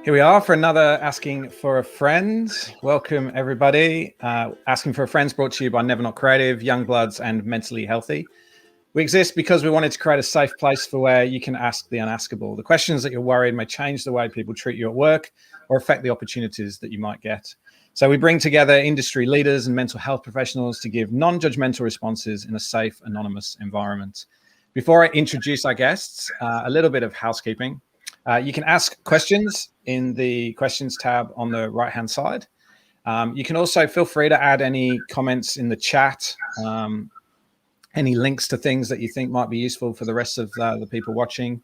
Here we are for another Asking for a Friend. Welcome, everybody. Asking for a Friend is brought to you by Never Not Creative, Young Bloods, and Mentally Healthy. We exist because we wanted to create a safe place for where you can ask the unaskable. The questions that you're worried may change the way people treat you at work or affect the opportunities that you might get. So we bring together industry leaders and mental health professionals to give non-judgmental responses in a safe, anonymous environment. Before I introduce our guests, a little bit of housekeeping. You can ask questions in the questions tab on the right-hand side. You can also feel free to add any comments in the chat, any links to things that you think might be useful for the rest of the people watching.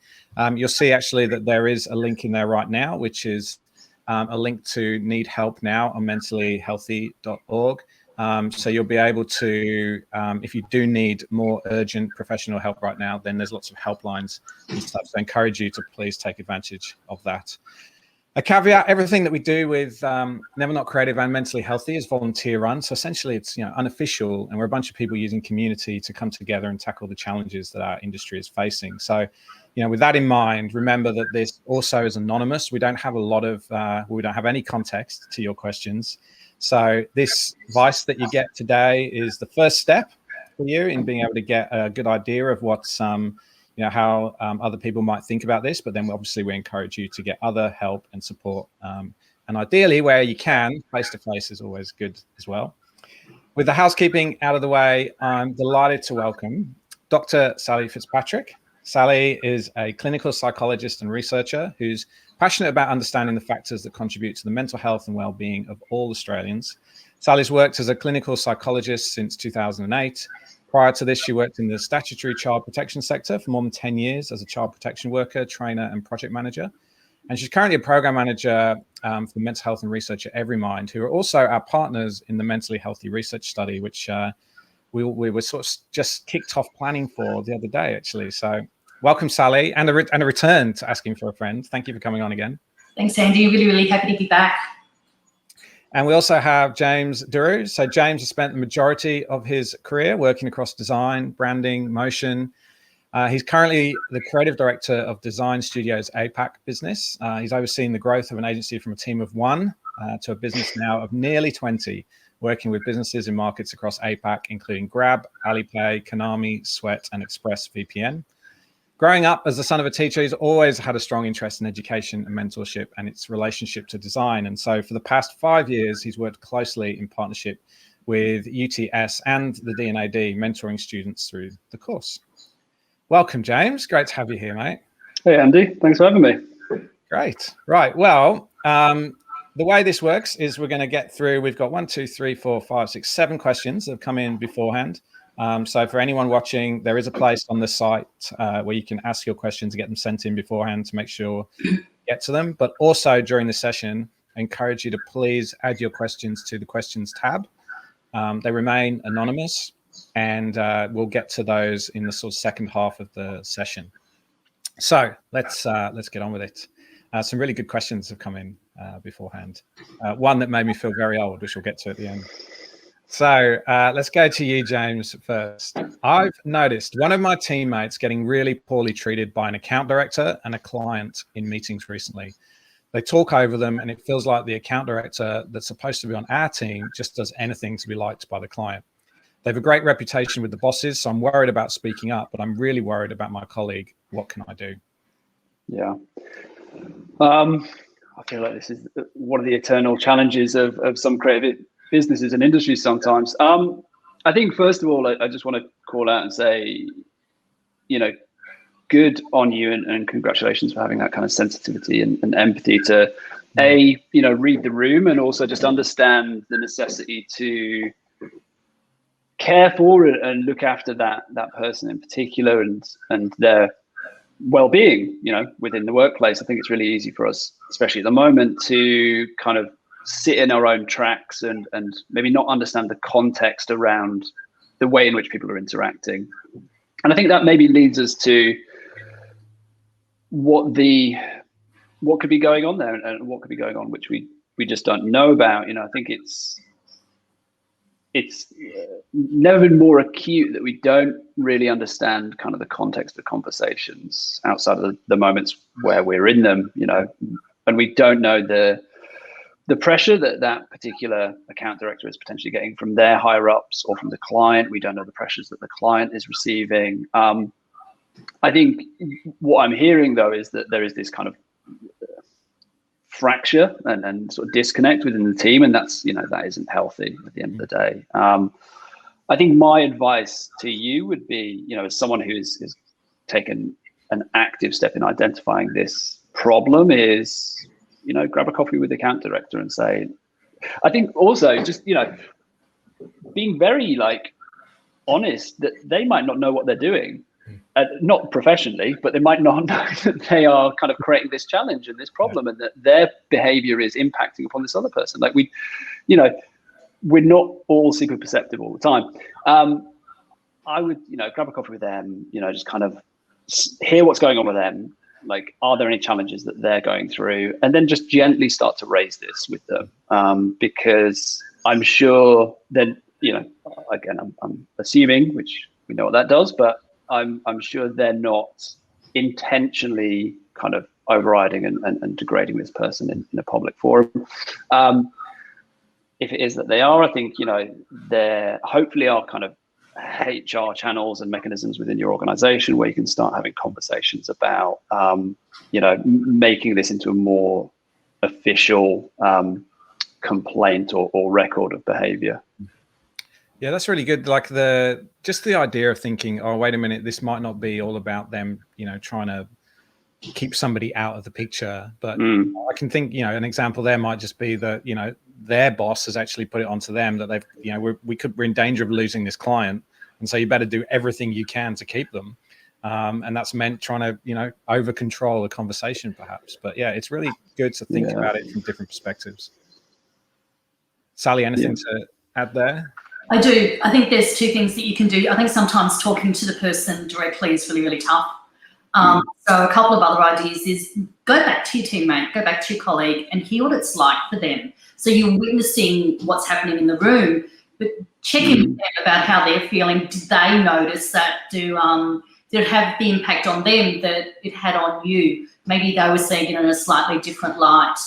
You'll see actually that there is a link in there right now, which is a link to Need Help Now on mentallyhealthy.org. So you'll be able to, if you do need more urgent professional help right now, then there's lots of helplines and stuff. So I encourage you to please take advantage of that. A caveat, everything that we do with Never Not Creative and Mentally Healthy is volunteer run. So essentially it's unofficial, and we're a bunch of people using community to come together and tackle the challenges that our industry is facing. So, with that in mind, remember that this also is anonymous. We don't have we don't have any context to your questions. So this advice that you get today is the first step for you in being able to get a good idea of what's, how other people might think about this. But then obviously we encourage you to get other help and support. And ideally, where you can, face-to-face is always good as well. With the housekeeping out of the way, I'm delighted to welcome Dr. Sally Fitzpatrick. Sally is a clinical psychologist and researcher who's passionate about understanding the factors that contribute to the mental health and well-being of all Australians. Sally's worked as a clinical psychologist since 2008. Prior to this, she worked in the statutory child protection sector for more than 10 years as a child protection worker, trainer, and project manager. And she's currently a program manager for mental health and research at Everymind, who are also our partners in the Mentally Healthy Research Study, which we were sort of just kicked off planning for the other day, actually. So welcome, Sally, and a return to Asking for a Friend. Thank you for coming on again. Thanks, Andy. Really, really happy to be back. And we also have James Duru. So James has spent the majority of his career working across design, branding, motion. He's currently the creative director of Design Studios APAC business. He's overseen the growth of an agency from a team of 1 to a business now of nearly 20, working with businesses in markets across APAC, including Grab, Alipay, Konami, Sweat, and ExpressVPN. Growing up as the son of a teacher, he's always had a strong interest in education and mentorship and its relationship to design. And so for the past 5 years, he's worked closely in partnership with UTS and the D&AD, mentoring students through the course. Welcome, James. Great to have you here, mate. Hey, Andy. Thanks for having me. Great. Right. Well, the way this works is we're going to get through, we've got 1, 2, 3, 4, 5, 6, 7 questions that have come in beforehand. So for anyone watching, there is a place on the site where you can ask your questions and get them sent in beforehand to make sure you get to them. But also during the session, I encourage you to please add your questions to the questions tab. They remain anonymous, and we'll get to those in the sort of second half of the session. So let's get on with it. Some really good questions have come in beforehand. One that made me feel very old, which we'll get to at the end. So let's go to you, James, first. I've noticed one of my teammates getting really poorly treated by an account director and a client in meetings recently. They talk over them, and it feels like the account director that's supposed to be on our team just does anything to be liked by the client. They have a great reputation with the bosses, so I'm worried about speaking up, but I'm really worried about my colleague. What can I do? Yeah. I feel like this is one of the eternal challenges of some creative businesses and industries sometimes. I think, first of all, I just want to call out and say, good on you and congratulations for having that kind of sensitivity and empathy to, read the room and also just understand the necessity to care for and look after that person in particular and their well-being, within the workplace. I think it's really easy for us, especially at the moment, to kind of sit in our own tracks and maybe not understand the context around the way in which people are interacting. And I think that maybe leads us to what could be going on there and what could be going on which we just don't know about. I think it's never been more acute that we don't really understand kind of the context of conversations outside of the moments where we're in them. and we don't know the pressure that particular account director is potentially getting from their higher ups or from the client. We don't know the pressures that the client is receiving. I think what I'm hearing though is that there is this kind of fracture and sort of disconnect within the team, and that's, that isn't healthy at the end of the day. I think my advice to you would be, as someone who is taken an active step in identifying this problem, is, grab a coffee with the account director and say, I think also just, being very honest that they might not know what they're doing, not professionally, but they might not know that they are kind of creating this challenge and this problem, and that their behavior is impacting upon this other person. We're not all super perceptive all the time. I would, grab a coffee with them, just kind of hear what's going on with them. Are there any challenges that they're going through? And then just gently start to raise this with them. Because I'm sure that, again, I'm assuming, which we know what that does, but I'm sure they're not intentionally kind of overriding and degrading this person in a public forum. If it is that they are, I think, there hopefully are kind of HR channels and mechanisms within your organization where you can start having conversations about, making this into a more official complaint or record of behavior. Yeah, that's really good. Just the idea of thinking, oh, wait a minute, this might not be all about them, trying to keep somebody out of the picture. But I can think, an example there might just be that, their boss has actually put it onto them that they've, we're in danger of losing this client. And so you better do everything you can to keep them. And that's meant trying to, over control a conversation perhaps. But yeah, it's really good to think about it from different perspectives. Sally, anything to add there? I do. I think there's two things that you can do. I think sometimes talking to the person directly is really, really tough. So a couple of other ideas is go back to your teammate, go back to your colleague and hear what it's like for them. So you're witnessing what's happening in the room, but check in with them about how they're feeling. Did they notice that? Did it have the impact on them that it had on you? Maybe they were seeing it in a slightly different light.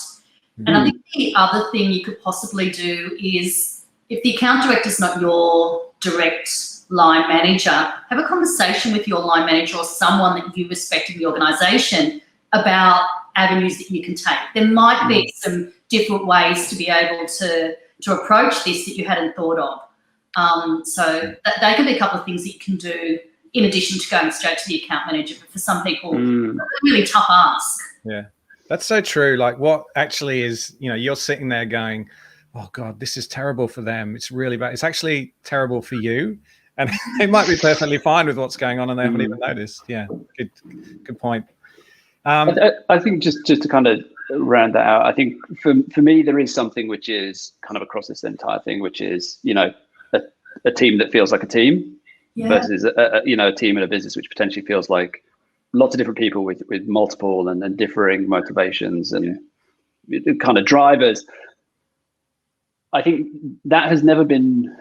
And I think the other thing you could possibly do is, if the account director is not your direct line manager, have a conversation with your line manager or someone that you respect in the organisation about avenues that you can take. There might be some different ways to be able to approach this that you hadn't thought of. So they can be a couple of things that you can do in addition to going straight to the account manager. But for some people, it's a really tough ask. Yeah, that's so true. What actually is, you're sitting there going, oh God, this is terrible for them. It's really bad. It's actually terrible for you. And they might be perfectly fine with what's going on and they haven't even noticed. Yeah, good point. I think just to kind of round that out, I think for me, there is something which is kind of across this entire thing, which is, a team that feels like a team versus, a team in a business which potentially feels like lots of different people with multiple and differing motivations and kind of drivers. I think that has never been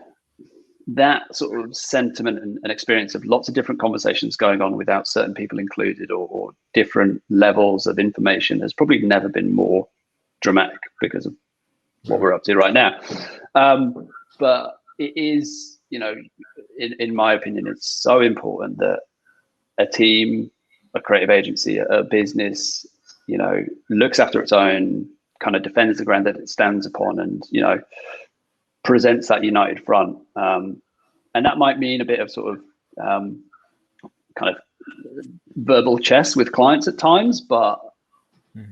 that sort of sentiment and experience of lots of different conversations going on without certain people included or different levels of information has probably never been more dramatic because of what we're up to right now. But it is, in my opinion, it's so important that a team, a creative agency, a business, looks after its own, kind of defends the ground that it stands upon and, presents that united front. And that might mean a bit of sort of kind of verbal chess with clients at times, but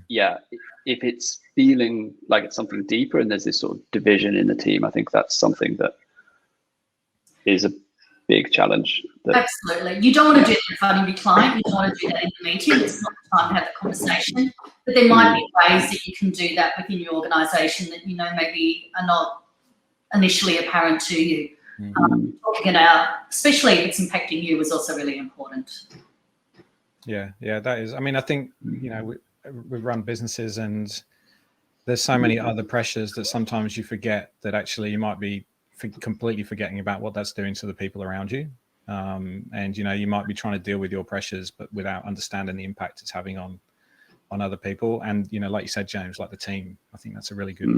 yeah, if it's feeling like it's something deeper and there's this sort of division in the team, I think that's something that is a big challenge. Absolutely. You don't want to do that in front of your client. You don't want to do that in the meeting. It's not the time to have the conversation. But there might be ways that you can do that within your organisation that, maybe are not initially apparent to you. Talking it out, especially if it's impacting you, is also really important. Yeah, that is. I mean, I think, we run businesses and there's so many other pressures that sometimes you forget that actually you might be completely forgetting about what that's doing to the people around you. And, you might be trying to deal with your pressures, but without understanding the impact it's having on on other people. And, you know, like you said, James, like the team, I think that's a really good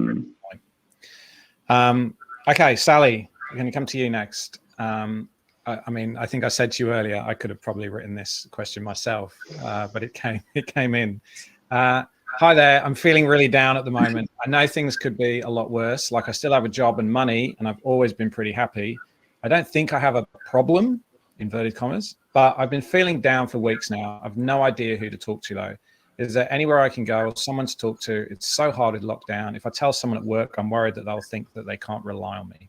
point. Okay, Sally, I'm going to come to you next. I mean, I think I said to you earlier, I could have probably written this question myself, but it came in. Hi there, I'm feeling really down at the moment. I know things could be a lot worse. Like I still have a job and money, and I've always been pretty happy. I don't think I have a problem, inverted commas, but I've been feeling down for weeks now. I've no idea who to talk to though. Is there anywhere I can go or someone to talk to? It's so hard with lockdown. If I tell someone at work, I'm worried that they'll think that they can't rely on me.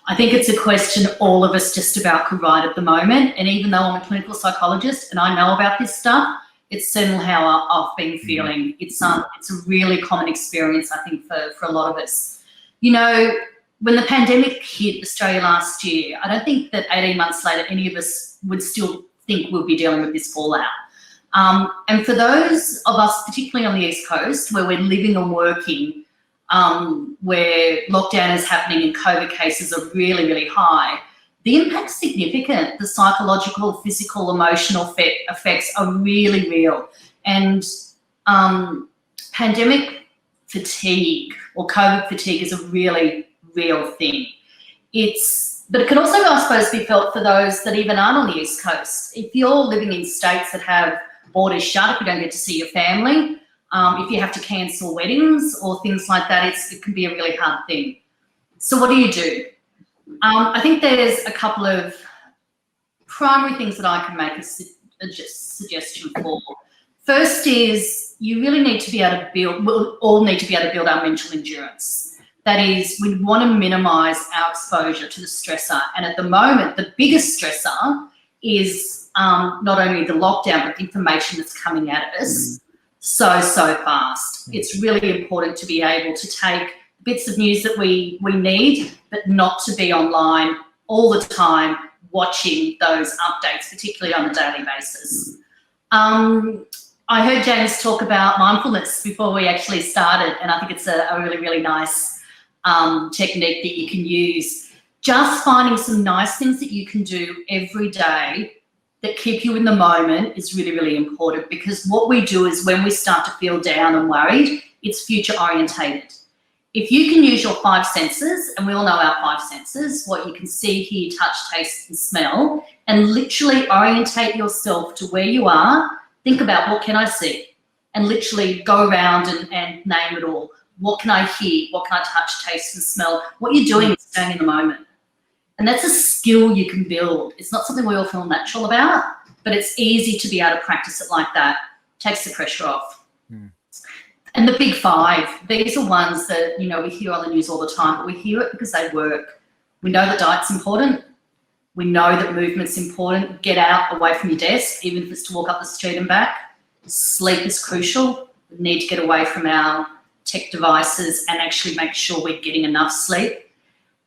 I think it's a question all of us just about could write at the moment. And even though I'm a clinical psychologist and I know about this stuff, it's certainly how I've been feeling. It's a really common experience, I think, for a lot of us. You know, when the pandemic hit Australia last year, I don't think that 18 months later any of us would still think we'll be dealing with this fallout. And for those of us, particularly on the East Coast, where we're living and working, where lockdown is happening and COVID cases are really, really high, the impact's significant. The psychological, physical, emotional effects are really real. And pandemic fatigue or COVID fatigue is a really real thing. But it can also, I suppose, be felt for those that even aren't on the East Coast. If you're living in states that have borders shut, if you don't get to see your family, if you have to cancel weddings or things like that, it can be a really hard thing. So what do you do? I think there's a couple of primary things that I can make a suggestion for. First is you really need to be able to we'll all need to be able to build our mental endurance. That is, we want to minimise our exposure to the stressor. And at the moment, the biggest stressor is not only the lockdown, but the information that's coming at us so fast. It's really important to be able to take bits of news that we need, but not to be online all the time watching those updates, particularly on a daily basis. I heard James talk about mindfulness before we actually started, and I think it's a really, really nice technique that you can use. Just finding some nice things that you can do every day that keep you in the moment is really, really important, because what we do is when we start to feel down and worried, it's future orientated. If you can use your 5 senses, and we all know our 5 senses, what you can see, hear, touch, taste, and smell, and literally orientate yourself to where you are, think about what can I see, and literally go around and name it all. What can I hear? What can I touch, taste, and smell? What you're doing is staying in the moment. And that's a skill you can build. It's not something we all feel natural about, but it's easy to be able to practice it like that. Takes the pressure off. And the big 5, these are ones that, you know, we hear on the news all the time, but we hear it because they work. We know that diet's important. We know that movement's important. Get out away from your desk, even if it's to walk up the street and back. Sleep is crucial. We need to get away from our tech devices and actually make sure we're getting enough sleep.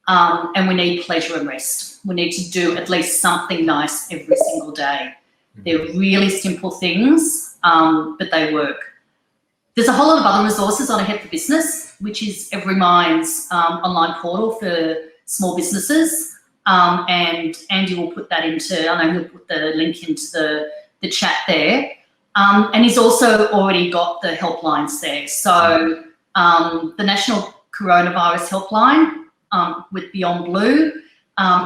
And we need pleasure and rest. We need to do at least something nice every single day. They're really simple things, but they work. There's a whole lot of other resources on Ahead for Business, which is Everymind's online portal for small businesses. And Andy will put that into, I know he'll put the link into the chat there. And he's also already got the helplines there. So the National Coronavirus Helpline with Beyond Blue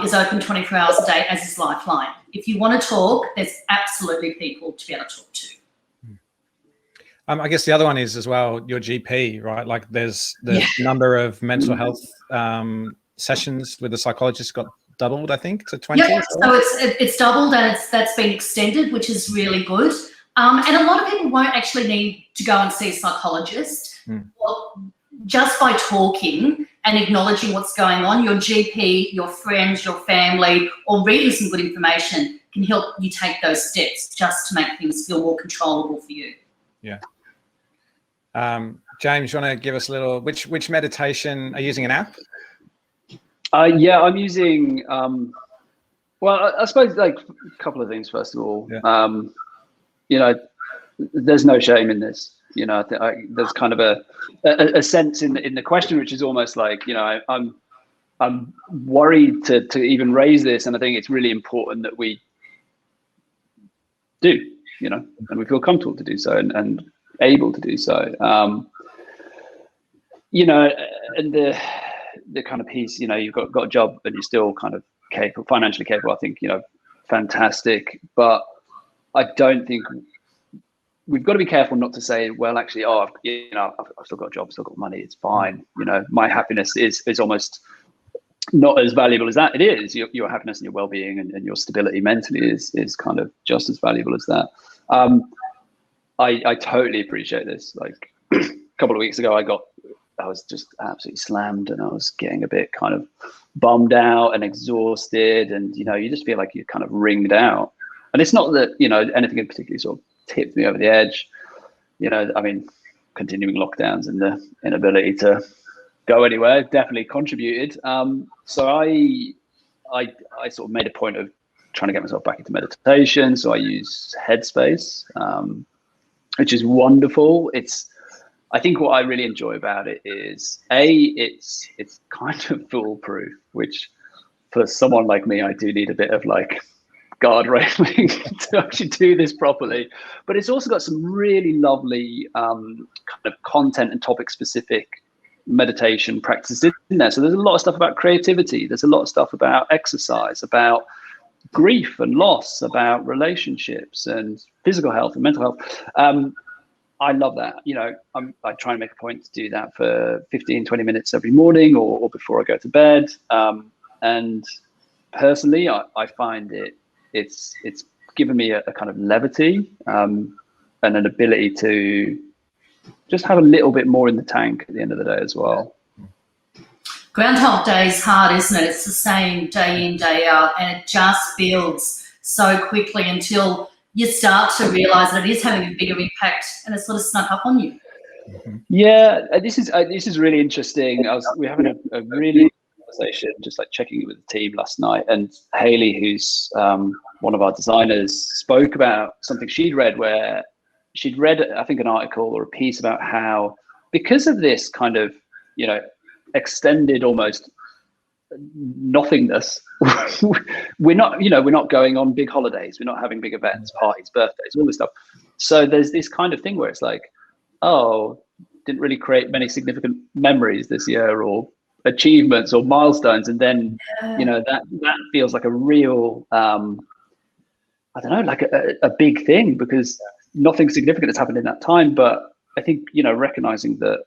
is open 24 hours a day, as is Lifeline. If you want to talk, there's absolutely people to be able to talk to. I guess the other one is as well your GP, right? Like there's the number of mental health sessions with the psychologist got doubled, I think, to 20. Yeah, so it's doubled, and that's been extended, which is really good. And a lot of people won't actually need to go and see a psychologist. Well, just by talking and acknowledging what's going on, your GP, your friends, your family, or reading some good information can help you take those steps just to make things feel more controllable for you. Yeah. James, you want to give us a little, which meditation, are you using an app? Yeah, I'm using, well, I suppose like a couple of things, first of all. Yeah. You know, there's no shame in this. You know, there's kind of a sense in the question, which is almost like, you know, I'm worried to even raise this, and I think it's really important that we do. and we feel comfortable to do so and able to do so. And the kind of piece, you've got a job and you're still kind of capable, financially capable, I think, fantastic. But I don't think we've got to be careful not to say, well, actually, I've still got a job, still got money, it's fine. My happiness is almost not as valuable as that. It is your happiness and your well-being and your stability mentally is kind of just as valuable as that. I totally appreciate this. Like a couple of weeks ago, I was just absolutely slammed and I was getting a bit kind of bummed out and exhausted, and you just feel like you're kind of wringed out. And it's not that anything in particular sort of tipped me over the edge. Continuing lockdowns and the inability to go anywhere definitely contributed. So I sort of made a point of trying to get myself back into meditation. So I use Headspace, which is wonderful. I think what I really enjoy about it is it's kind of foolproof, which for someone like me, I do need a bit of like guardrailing to actually do this properly. But it's also got some really lovely kind of content and topic specific meditation practices in there. So there's a lot of stuff about creativity. There's a lot of stuff about exercise, about grief and loss, about relationships and physical health and mental health. I love that. I try and make a point to do that for 15, 20 minutes every morning or before I go to bed. And personally, I find it's given me a kind of levity and an ability to just have a little bit more in the tank at the end of the day as well. Groundhog Day is hard, isn't it? It's the same day in, day out, and it just builds so quickly until you start to realise that it is having a bigger impact and it's sort of snuck up on you. Yeah, this is really interesting. We're having a really conversation, just like checking it with the team last night, and Hayley, who's one of our designers, spoke about something she'd read where she'd read, I think, an article or a piece about how because of this kind of, extended almost nothingness, we're not going on big holidays, we're not having big events, parties, birthdays, all this stuff. So there's this kind of thing where it's like, didn't really create many significant memories this year or achievements or milestones, and then that feels like a real like a big thing because nothing significant has happened in that time. But I think recognizing that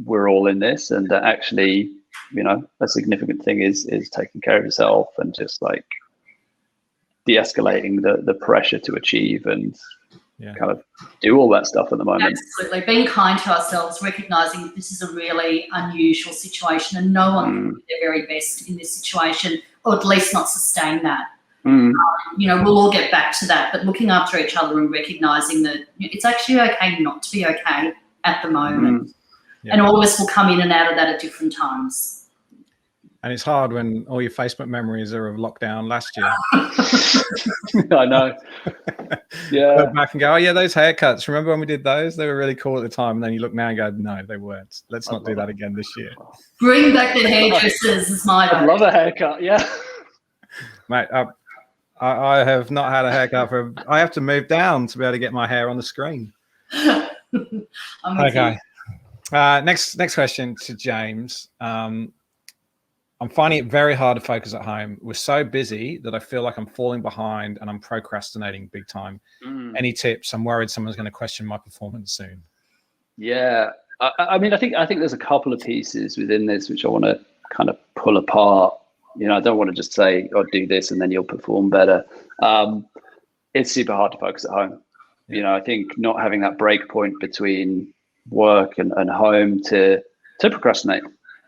we're all in this and that actually a significant thing is taking care of yourself and just like de-escalating the pressure to achieve and kind of do all that stuff at the moment. Absolutely. Being kind to ourselves, recognizing this is a really unusual situation and no one can do their very best in this situation, or at least not sustain that. We'll all get back to that, but looking after each other and recognizing that it's actually okay not to be okay at the moment. And all of us will come in and out of that at different times. And it's hard when all your Facebook memories are of lockdown last year. I know. Yeah. Look back and go, oh yeah, those haircuts. Remember when we did those? They were really cool at the time. And then you look now and go, no, they weren't. Let's not do that again this year. Bring back the hairdressers is my vote. I love a haircut. Yeah. Mate, I have not had a haircut I have to move down to be able to get my hair on the screen. Okay. Next question to James. I'm finding it very hard to focus at home. We're so busy that I feel like I'm falling behind and I'm procrastinating big time. Any tips? I'm worried someone's going to question my performance soon. Yeah. I think there's a couple of pieces within this which I want to kind of pull apart. I don't want to just say, do this and then you'll perform better. It's super hard to focus at home. I think not having that break point between work and home to procrastinate,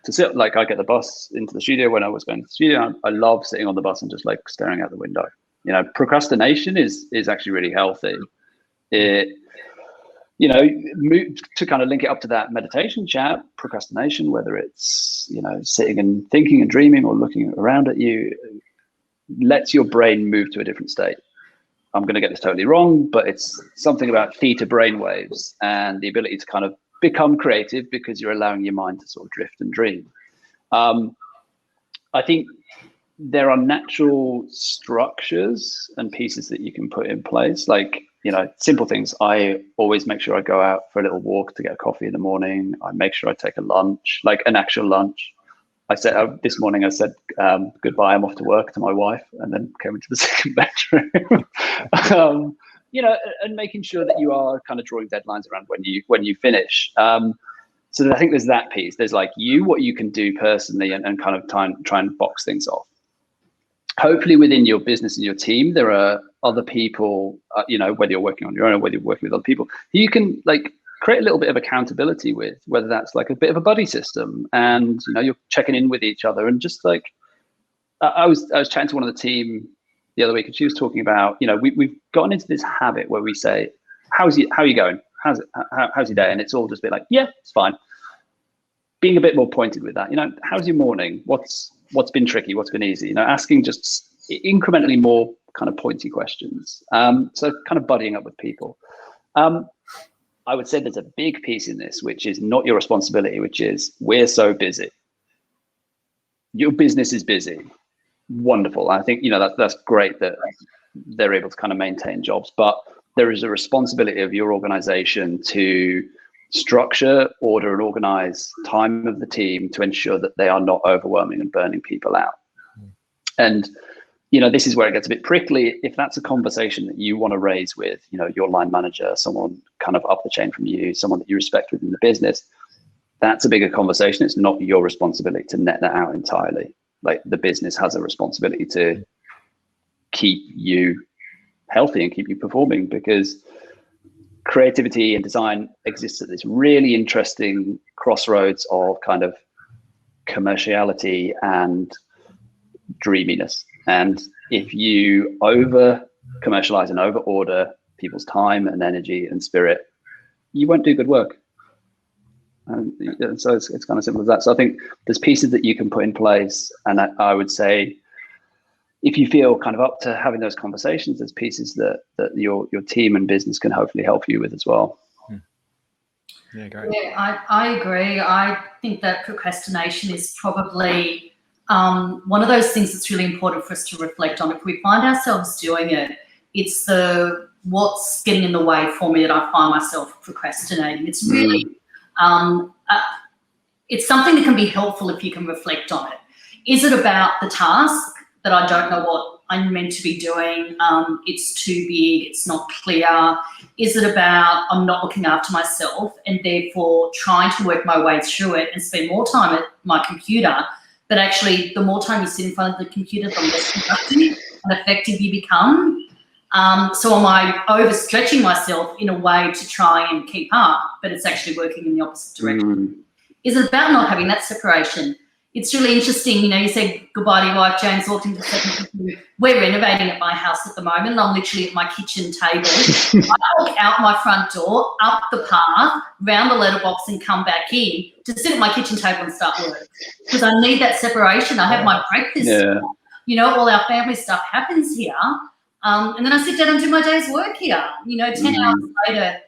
to sit, like I get the bus into the studio. When I was going to the studio, I love sitting on the bus and just like staring out the window. Procrastination is actually really healthy. It, to kind of link it up to that meditation chat, procrastination, whether it's, sitting and thinking and dreaming or looking around at you, lets your brain move to a different state. I'm going to get this totally wrong, but it's something about theta brain waves and the ability to kind of become creative because you're allowing your mind to sort of drift and dream. I think there are natural structures and pieces that you can put in place. Like, simple things. I always make sure I go out for a little walk to get a coffee in the morning. I make sure I take a lunch, like an actual lunch. I said this morning, I said goodbye, I'm off to work, to my wife, and then came into the second bedroom. And making sure that you are kind of drawing deadlines around when you finish. So I think there's that piece. There's like what you can do personally, and kind of try and box things off. Hopefully within your business and your team, there are other people, whether you're working on your own or whether you're working with other people, who you can like create a little bit of accountability with, whether that's like a bit of a buddy system, and you're checking in with each other. And just like I was chatting to one of the team the other week, and she was talking about, we've gotten into this habit where we say, how are you going? How's your day? And it's all just a bit like, yeah, it's fine. Being a bit more pointed with that, how's your morning? What's been tricky? What's been easy? Asking just incrementally more kind of pointy questions. So kind of buddying up with people. I would say there's a big piece in this, which is not your responsibility, which is we're so busy. Your business is busy. Wonderful. I think, that's great that they're able to kind of maintain jobs, but there is a responsibility of your organization to structure, order, and organize time of the team to ensure that they are not overwhelming and burning people out. And this is where it gets a bit prickly. If that's a conversation that you want to raise with your line manager, someone kind of up the chain from you, someone that you respect within the business, that's a bigger conversation. It's not your responsibility to net that out entirely. Like, the business has a responsibility to keep you healthy and keep you performing, because creativity and design exists at this really interesting crossroads of kind of commerciality and dreaminess. And if you over commercialize and over order people's time and energy and spirit, you won't do good work. And so it's kind of simple as that. So I think there's pieces that you can put in place, and I would say, if you feel kind of up to having those conversations, there's pieces that your team and business can hopefully help you with as well. Yeah, great. Yeah, I agree. I think that procrastination is probably one of those things that's really important for us to reflect on. If we find ourselves doing it, it's what's getting in the way for me that I find myself procrastinating. It's really, it's something that can be helpful if you can reflect on it. Is it about the task that I don't know what I'm meant to be doing? It's too big, it's not clear. Is it about I'm not looking after myself and therefore trying to work my way through it and spend more time at my computer? But actually, the more time you sit in front of the computer, the less productive and effective you become. So am I overstretching myself in a way to try and keep up, but it's actually working in the opposite direction? Is it about not having that separation? It's really interesting, you said goodbye to your wife. James walked into the second. We're renovating at my house at the moment, and I'm literally at my kitchen table. I walk out my front door, up the path, round the letterbox, and come back in to sit at my kitchen table and start work, because I need that separation. I have my breakfast. Yeah. All our family stuff happens here, and then I sit down and do my day's work here. 10 hours later,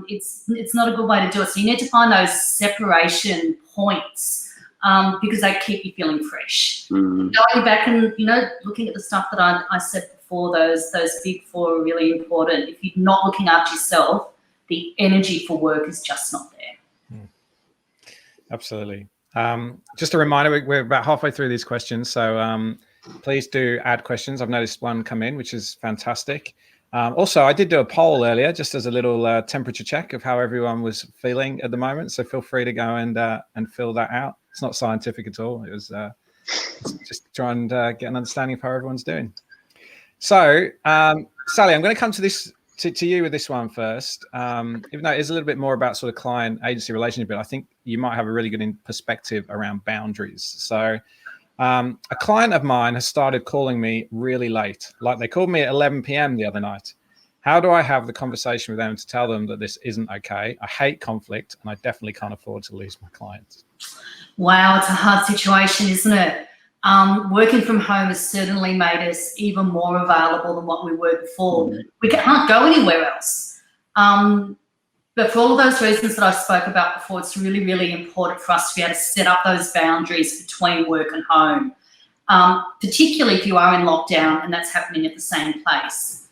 it's not a good way to do it. So you need to find those separation points. Because they keep you feeling fresh. Going back and looking at the stuff that I said before, those big four are really important. If you're not looking after yourself, the energy for work is just not there. Absolutely. Just a reminder, we're about halfway through these questions, so please do add questions. I've noticed one come in, which is fantastic. Also, I did do a poll earlier, just as a little temperature check of how everyone was feeling at the moment. So feel free to go and fill that out. It's not scientific at all. It was just trying to get an understanding of how everyone's doing. So, Sally, I'm going to come to this to you with this one first. Even though it is a little bit more about sort of client agency relationship, but I think you might have a really good perspective around boundaries. So, a client of mine has started calling me really late. Like, they called me at 11 p.m. the other night. How do I have the conversation with them to tell them that this isn't okay? I hate conflict, and I definitely can't afford to lose my clients. Wow, it's a hard situation, isn't it? Working from home has certainly made us even more available than what we were before. We can't go anywhere else. But for all of those reasons that I spoke about before, it's really, really important for us to be able to set up those boundaries between work and home, particularly if you are in lockdown and that's happening at the same place.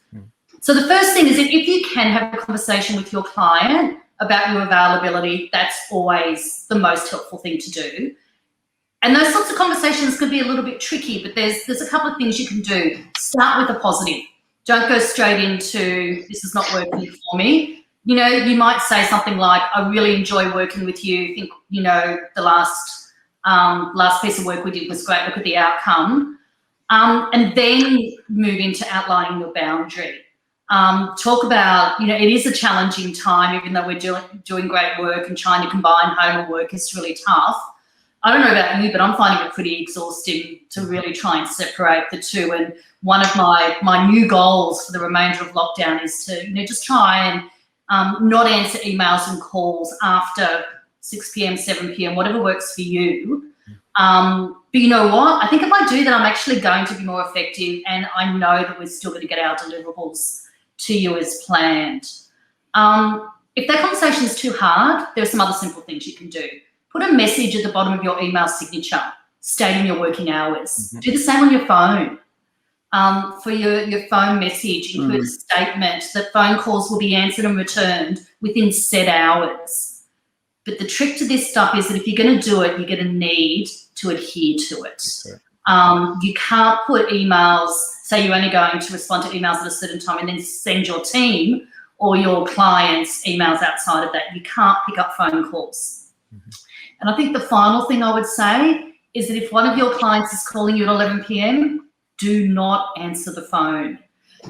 So the first thing is that if you can have a conversation with your client about your availability, that's always the most helpful thing to do. And those sorts of conversations can be a little bit tricky, but there's a couple of things you can do. Start with a positive. Don't go straight into, this is not working for me. You know, you might say something like, I really enjoy working with you. I think, you know, the last piece of work we did was great. Look at the outcome. And then move into outlining your boundary. Talk about, you know, it is a challenging time, even though we're doing great work, and trying to combine home and work is really tough. I don't know about you, but I'm finding it pretty exhausting to really try and separate the two. And one of my new goals for the remainder of lockdown is to, you know, just try and not answer emails and calls after 6 p.m, 7 p.m, whatever works for you. But you know what? I think if I do that, I'm actually going to be more effective, and I know that we're still going to get our deliverables to you as planned. If that conversation is too hard, there are some other simple things you can do. Put a message at the bottom of your email signature stating your working hours. Do the same on your phone. For your phone message, include a statement that phone calls will be answered and returned within set hours. But the trick to this stuff is that if you're going to do it, you're going to need to adhere to it. You can't put emails, say you're only going to respond to emails at a certain time and then send your team or your clients emails outside of that. You can't pick up phone calls. And I think the final thing I would say is that if one of your clients is calling you at 11 p.m, do not answer the phone.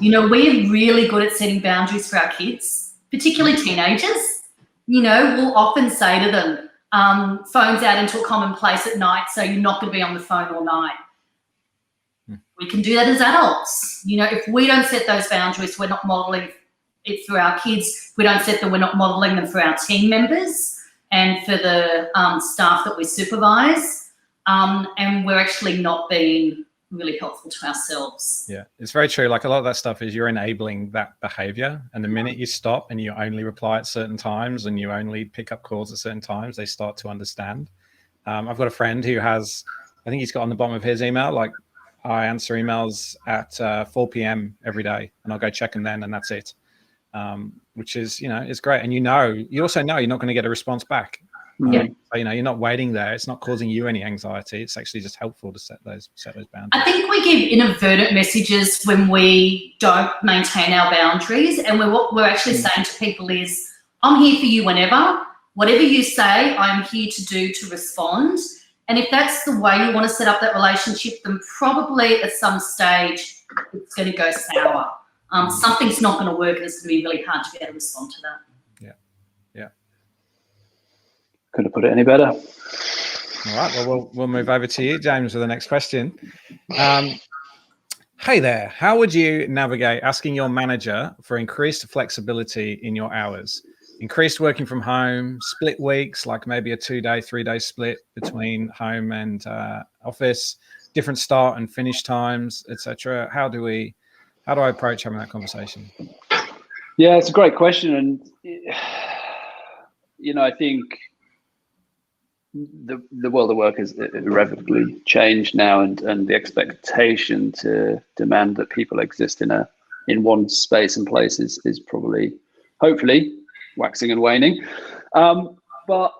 You know, we're really good at setting boundaries for our kids, particularly teenagers. You know, we'll often say to them, phone's out into a common place at night, so you're not going to be on the phone all night. We can do that as adults. You know, if we don't set those boundaries, we're not modelling it for our kids. If we don't set them, we're not modelling them for our team members and for the staff that we supervise. And we're actually not being really helpful to ourselves. Yeah, it's very true. Like, a lot of that stuff is you're enabling that behavior, and the minute you stop and you only reply at certain times and you only pick up calls at certain times, they start to understand. I've got a friend who has, I think he's got on the bottom of his email, like, I answer emails at 4 p.m. every day, and I'll go check them then, and that's it. Which is, you know, it's great. And you also know you're not going to get a response back. Yeah. So, you know, you're not waiting there. It's not causing you any anxiety. It's actually just helpful to set those boundaries. I think we give inadvertent messages when we don't maintain our boundaries, and what we're actually saying to people is, I'm here for you whenever. Whatever you say, I'm here to do to respond. And if that's the way you want to set up that relationship, then probably at some stage it's going to go sour. Something's not going to work, and it's going to be really hard to be able to respond to that. Yeah. Couldn't have put it any better. All right. Well, we'll move over to you, James, for the next question. Hey there. How would you navigate asking your manager for increased flexibility in your hours? Increased working from home, split weeks, like maybe a 2-day, 3-day split between home and office, different start and finish times, etc. How do I approach having that conversation? Yeah, it's a great question. And, you know, I think the world of work has irrevocably changed now, and the expectation to demand that people exist in one space and place is probably, hopefully, waxing and waning. But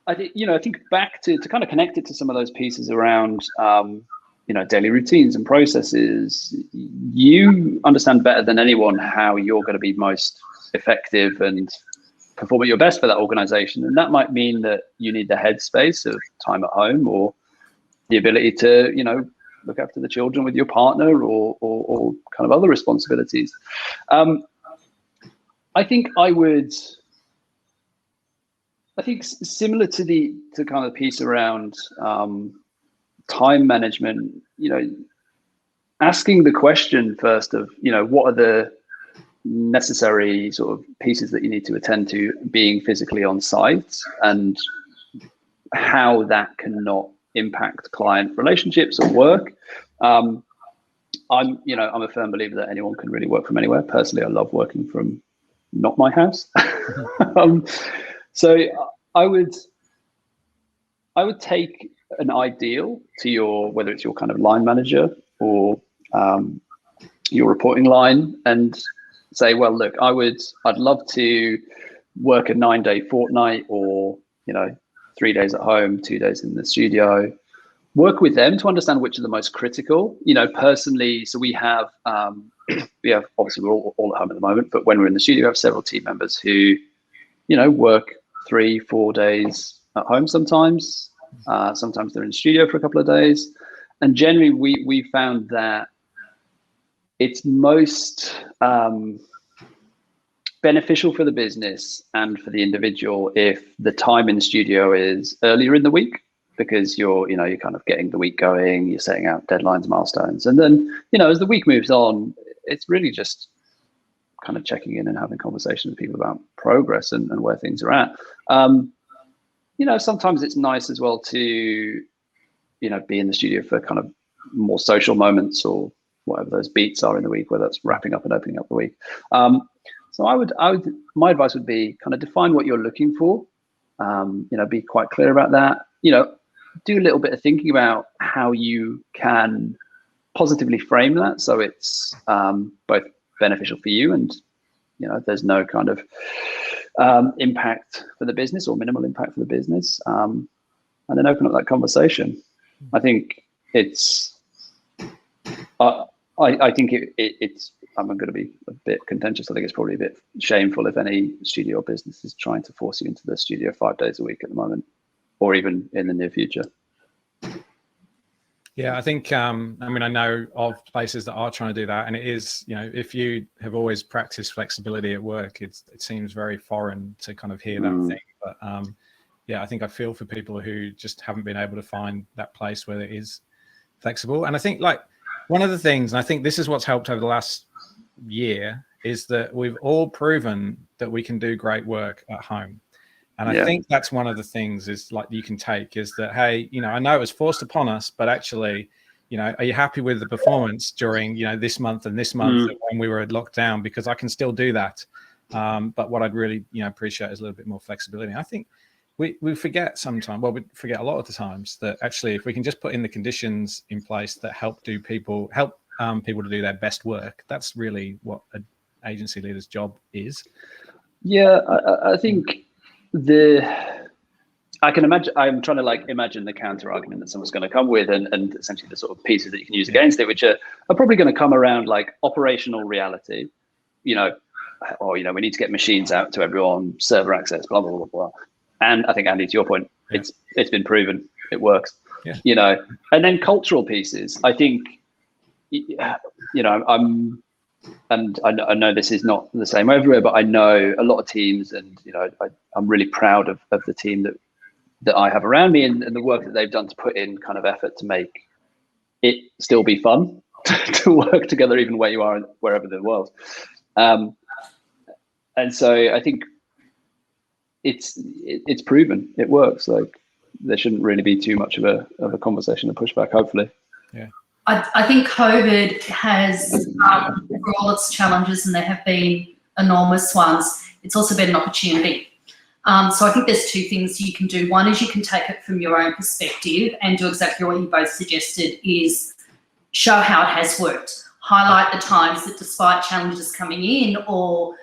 I think, you know, I think back to kind of connect it to some of those pieces around, you know, daily routines and processes. You understand better than anyone how you're going to be most effective and perform at your best for that organization. And that might mean that you need the headspace of time at home, or the ability to, you know, look after the children with your partner, or kind of other responsibilities. I think similar to kind of the piece around time management, you know, asking the question first of, you know, what are the necessary sort of pieces that you need to attend to being physically on site, and how that cannot impact client relationships or work. I'm a firm believer that anyone can really work from anywhere. Personally, I love working from not my house. So I would take an ideal to whether it's your kind of line manager or your reporting line, and say, well, look, I'd love to work a 9-day fortnight, or 3 days at home, 2 days in the studio. Work with them to understand which are the most critical. Personally, so we have obviously we're all at home at the moment, but when we're in the studio, we have several team members who work 3-4 days at home sometimes. Sometimes they're in the studio for a couple of days, and generally we found that it's most beneficial for the business and for the individual if the time in the studio is earlier in the week, because you're kind of getting the week going, you're setting out deadlines, milestones, and then as the week moves on, it's really just kind of checking in and having conversations with people about progress and where things are at. Sometimes it's nice as well to be in the studio for kind of more social moments, or whatever those beats are in the week, whether that's wrapping up and opening up the week. So my advice would be kind of define what you're looking for. Be quite clear about that. Do a little bit of thinking about how you can positively frame that, so it's both beneficial for you and there's no kind of impact for the business, or minimal impact for the business, and then open up that conversation. I think it's I think it's I'm going to be a bit contentious. I think it's probably a bit shameful if any studio or business is trying to force you into the studio 5 days a week at the moment, or even in the near future. Yeah, I think, I know of places that are trying to do that. And it is, if you have always practiced flexibility at work, it seems very foreign to kind of hear that thing. But I think I feel for people who just haven't been able to find that place where it is flexible. And I think one of the things, and I think this is what's helped over the last year, is that we've all proven that we can do great work at home. And I think that's one of the things is you can take is that, hey, I know it was forced upon us, but actually, are you happy with the performance during, this month and this month when we were locked down? Because I can still do that. But what I'd really, appreciate is a little bit more flexibility. I think we forget sometimes, we forget a lot of the times that actually, if we can just put in the conditions in place that help people to do their best work, that's really what an agency leader's job is. Yeah, I think I can imagine, I'm trying to imagine the counter argument that someone's going to come with, and essentially the sort of pieces that you can use against it, which are probably going to come around operational reality, or we need to get machines out to everyone, server access, blah blah blah blah. And I think, Andy, to your point, it's been proven it works. And then cultural pieces. I think and I know this is not the same everywhere, but I know a lot of teams, and I'm really proud of the team that I have around me, and the work that they've done to put in kind of effort to make it still be fun to work together, even where you are, wherever in the world. And so I think it's proven it works. There shouldn't really be too much of a conversation and pushback, hopefully. Yeah. I think COVID has, for all its challenges, and there have been enormous ones, it's also been an opportunity. So I think there's two things you can do. One is you can take it from your own perspective and do exactly what you both suggested, is show how it has worked. Highlight the times that despite challenges coming in, or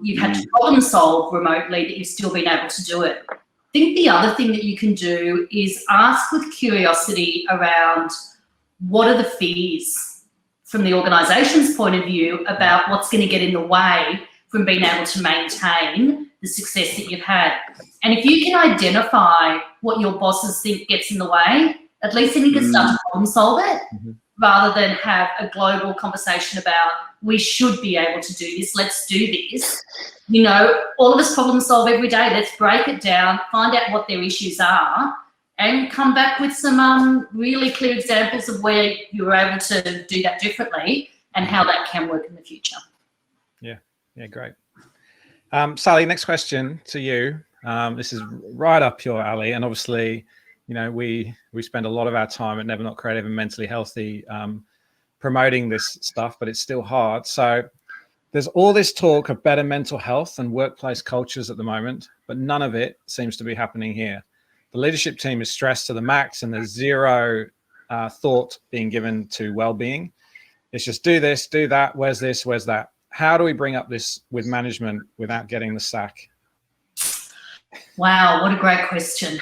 you've had to problem solve remotely, that you've still been able to do it. I think the other thing that you can do is ask with curiosity around what are the fears from the organisation's point of view about what's going to get in the way from being able to maintain the success that you've had. And if you can identify what your bosses think gets in the way, at least then you can start to problem solve it, rather than have a global conversation about, we should be able to do this, let's do this. All of us problem solve every day. Let's break it down, find out what their issues are, and come back with some really clear examples of where you were able to do that differently and how that can work in the future. Yeah, great. Sally, next question to you. This is right up your alley, and obviously, we spend a lot of our time at Never Not Creative and Mentally Healthy promoting this stuff, but it's still hard. So there's all this talk of better mental health and workplace cultures at the moment, but none of it seems to be happening here. The leadership team is stressed to the max, and there's zero thought being given to well-being. It's just do this, do that, where's this, where's that. how do we bring up this with management without getting the sack? Wow, what a great question.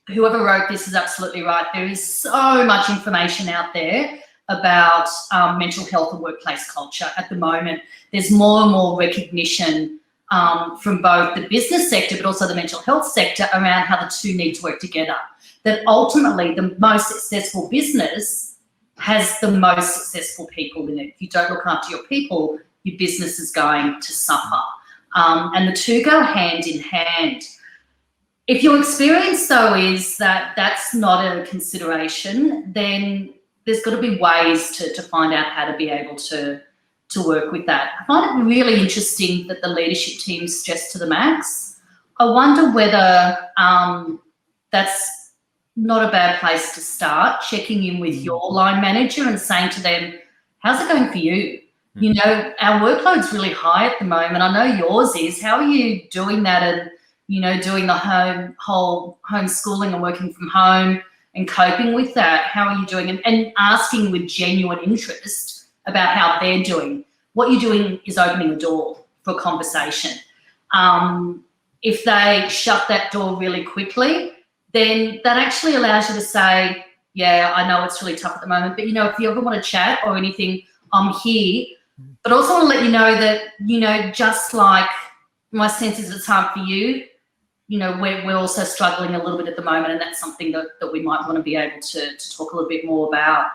Whoever wrote this is absolutely right. There is so much information out there about mental health and workplace culture at the moment. There's more and more recognition from both the business sector but also the mental health sector around how the two need to work together. That ultimately the most successful business has the most successful people in it. If you don't look after your people, your business is going to suffer. And the two go hand in hand. If your experience, though, is that that's not a consideration, then there's got to be ways to find out how to be able to work with that. I find it really interesting that the leadership team's stressed to the max. I wonder whether that's not a bad place to start, checking in with your line manager and saying to them, how's it going for you? You know, our workload's really high at the moment. I know yours is. How are you doing that and, you know, doing the whole homeschooling and working from home and coping with that? How are you doing? And asking with genuine interest about how they're doing. What you're doing is opening a door for a conversation. If they shut that door really quickly, then that actually allows you to say, yeah, I know it's really tough at the moment, but, you know, if you ever want to chat or anything, I'm here. But also want to let you know that, you know, just like my sense is it's hard for you, you know, we're also struggling a little bit at the moment, and that's something that we might want to be able to talk a little bit more about.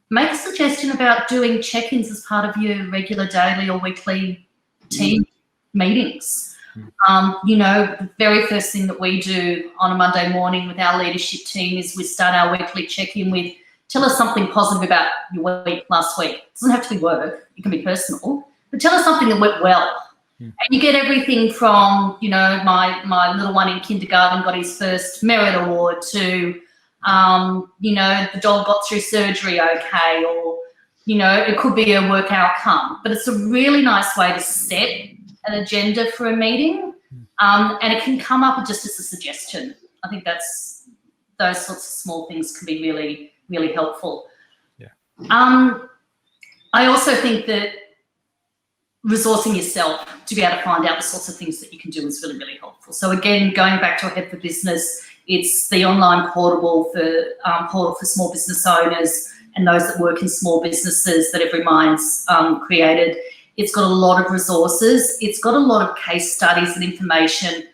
Make a suggestion about doing check-ins as part of your regular daily or weekly team meetings. You know, the very first thing that we do on a Monday morning with our leadership team is we start our weekly check-in with, tell us something positive about your week last week. It doesn't have to be work, it can be personal, but tell us something that went well. And you get everything from, you know, my little one in kindergarten got his first merit award to, you know, the dog got through surgery okay, or, you know, it could be a work outcome. But it's a really nice way to set an agenda for a meeting, and it can come up just as a suggestion. I think those sorts of small things can be really, really helpful. Yeah. I also think that resourcing yourself to be able to find out the sorts of things that you can do is really, really helpful. So again, going back to a Head for Business, it's the online portal for small business owners and those that work in small businesses that Everymind's created. It's got a lot of resources. It's got a lot of case studies and information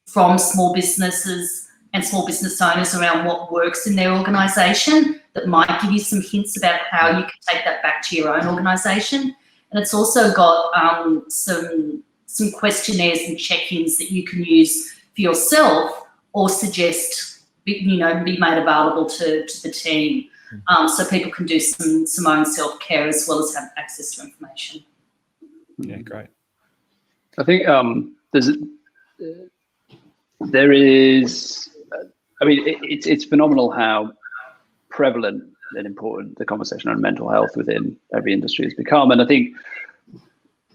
from small businesses and small business owners around what works in their organisation that might give you some hints about how you can take that back to your own organisation. And it's also got some questionnaires and check-ins that you can use for yourself or suggest, you know, be made available to the team, so people can do some own self-care as well as have access to information. Yeah, great. I think there is, I mean, it's phenomenal how prevalent and important the conversation on mental health within every industry has become. And I think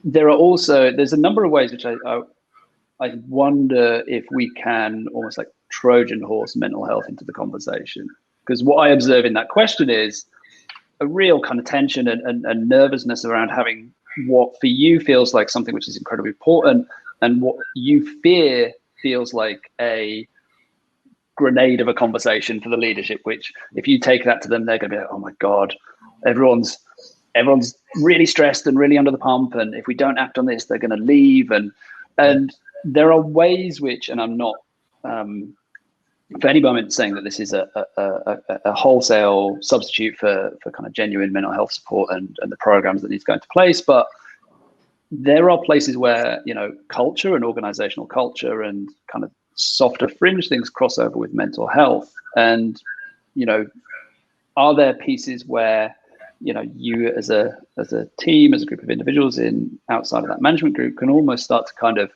there's a number of ways which I wonder if we can almost like Trojan horse mental health into the conversation. Because what I observe in that question is a real kind of tension and nervousness around having what for you feels like something which is incredibly important and what you fear feels like a grenade of a conversation for the leadership, which if you take that to them, they're going to be like, oh my God, everyone's really stressed and really under the pump. And if we don't act on this, they're going to leave. And there are ways which, and I'm not for any moment saying that this is a wholesale substitute for kind of genuine mental health support and the programs that need to go into place. But there are places where, you know, culture and organizational culture and kind of softer fringe things cross over with mental health. And, you know, are there pieces where, you know, you as a team, as a group of individuals outside of that management group can almost start to kind of,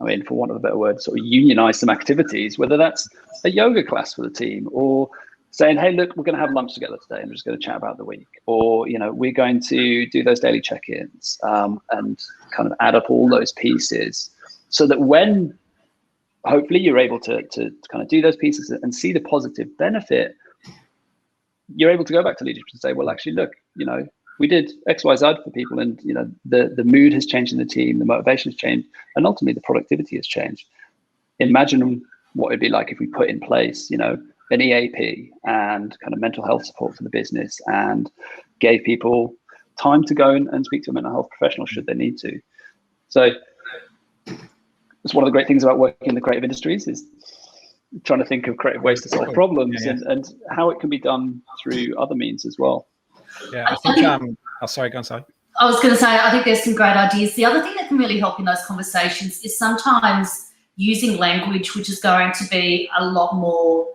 I mean, for want of a better word, sort of unionize some activities, whether that's a yoga class for the team or saying, hey, look, we're going to have lunch together today and we're just going to chat about the week, or, you know, we're going to do those daily check-ins and kind of add up all those pieces so that when hopefully you're able to kind of do those pieces and see the positive benefit, you're able to go back to leadership and say, well, actually, look, you know, we did XYZ for people, and the mood has changed in the team, the motivation has changed, and ultimately the productivity has changed. Imagine what it'd be like if we put in place, an EAP and kind of mental health support for the business, and gave people time to go and speak to a mental health professional should they need to. So it's one of the great things about working in the creative industries, is trying to think of creative ways to solve problems, and how it can be done through other means as well. Yeah, I think, sorry, go on, sorry. I was going to say, I think there's some great ideas. The other thing that can really help in those conversations is sometimes using language which is going to be a lot more